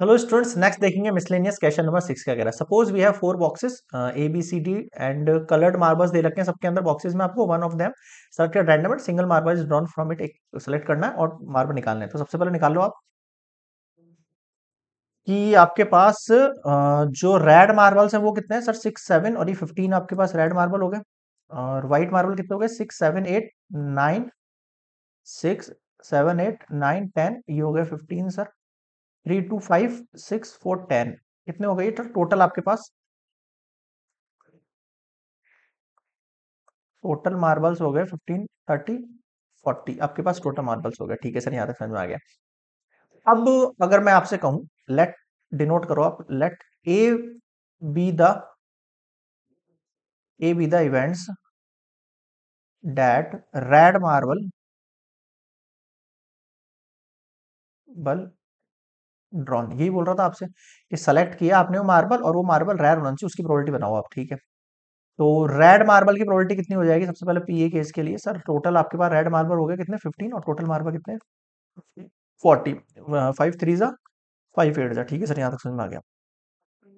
Hello students, next देखेंगे miscellaneous question number 6 क्या कह रहा है। Suppose we have 4 boxes A B C D and coloured marbles दे रखे हैं। सबके अंदर बॉक्सेस में आपको one of them selected random single marble is drawn from it. एक सेलेक्ट करना है और मार्बल निकालना है। तो सबसे पहले निकाल लो आप कि आपके पास जो रेड मार्बल्स हैं वो कितने हैं। सर 6 7 और ये 15 आपके पास रेड मार्बल हो गए। और व्हाइट मार्बल कितने हो गए? 6 7 8 9 6 7 8 9 10। ये हो गए 15 सर। 3 2 5 6 4 10 कितने हो गए टोटल आपके पास? टोटल मार्बल्स हो गए 15 30 40 आपके पास टोटल मार्बल्स हो गए। ठीक है सर, यहाँ तक समझ में आ गया। अब अगर मैं आपसे कहूं, लेट डिनोट करो आप, let A B the events that red marble ball drawn. यही बोल रहा था आपसे कि सेलेक्ट किया आपने वो मार्बल और वो मार्बल रेड होना चाहिए, उसकी प्रोबेबिलिटी बनाओ आप। ठीक है, तो रेड मार्बल की प्रोबेबिलिटी कितनी हो जाएगी? सबसे पहले पीए केस के लिए सर टोटल आपके पास रेड मार्बल हो गए कितने? 15 और टोटल मार्बल कितने? 40। 5 3 जा 5 8 जा। ठीक है सर, यहाँ तक समझ में आ गया।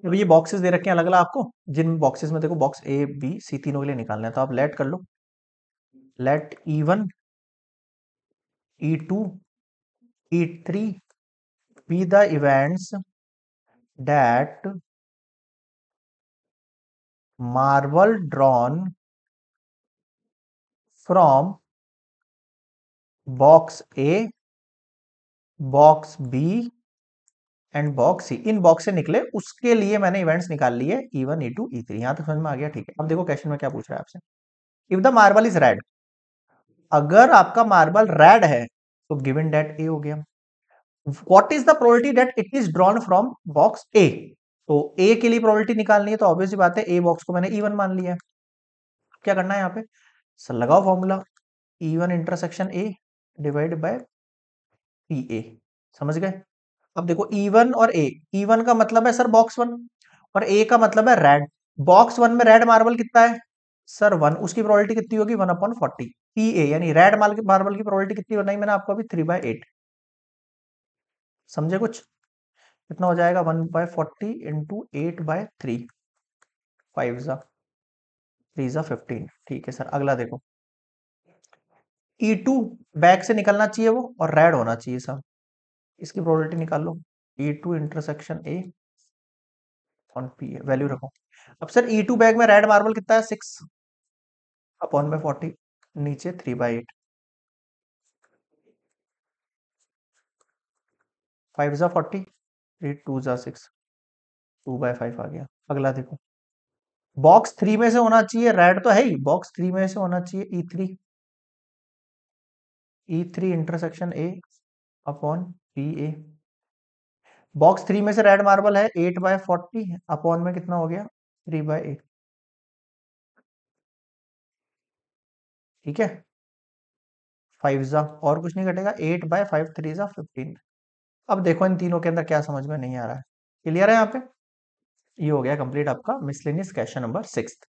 अब ये बॉक्सेस दे रखे हैं अलग अलग आपको, जिन बॉक्सेस में देखो बॉक्स ए बी सी तीनों के लिए निकालना है। तो आप लेट कर लो, let E1 E2 E3 be the events that marble drawn from box A, box B and box C. इन बॉक्स से निकले उसके लिए मैंने इवेंट्स निकाल लिए E1 E2 E3। यहां तक समझ में आ गया। ठीक है, अब देखो क्वेश्चन में क्या पूछ रहा है आपसे। If the marble is red, अगर आपका मार्बल रेड है तो गिवन डेट ए हो गया। What is the probability that it is drawn from box A? तो ए के लिए प्रोबेबिलिटी निकालनी है, तो ऑब्वियसली बात है ए बॉक्स को मैंने E1 मान लिया है। क्या करना है यहाँ पे? सर लगाओ formula, E1 intersection A divide by P A. समझ गए? अब देखो E1 और ए, E1 का मतलब है सर बॉक्स वन और ए का मतलब है रेड। बॉक्स वन में रेड मार्बल कितना है सर? वन। उसकी प्रोबेबिलिटी कितनी होगी? 1/40। पी ए यानी रेड मार्बल की प्रोबेबिलिटी कितनी बनाई मैंने आपको अभी? 3/8। समझे कुछ? कितना हो जाएगा? 1/40 इंटू 8/3। 5 जा 3 जा 15। ठीक है सर, अगला देखो। E2 बैक से निकलना चाहिए वो और रेड होना चाहिए सब। इसकी प्रोबेबिलिटी निकाल लो। E2 intersection A on P A value रखो। अब सर E2 बैग में रेड मार्बल कितना है? 6 अपॉन में 40, नीचे 3/8। 5 जा 40, 3 2 जा 6, 2/5 आ गया। अगला देखो, बॉक्स थ्री में से होना चाहिए, रेड तो है ही, बॉक्स थ्री में से होना चाहिए E3। E3 intersection A upon P A. Box three में से रेड मार्बल है 8/40 अपॉन में कितना हो गया? 3/8। ठीक है, 5 जा और कुछ नहीं घटेगा, 8/5 3 जा 15। अब देखो इन तीनों के अंदर क्या समझ में नहीं आ रहा है। क्लियर है यहाँ पे? ये हो गया कंप्लीट आपका मिसलेनियस क्वेश्चन नंबर 6।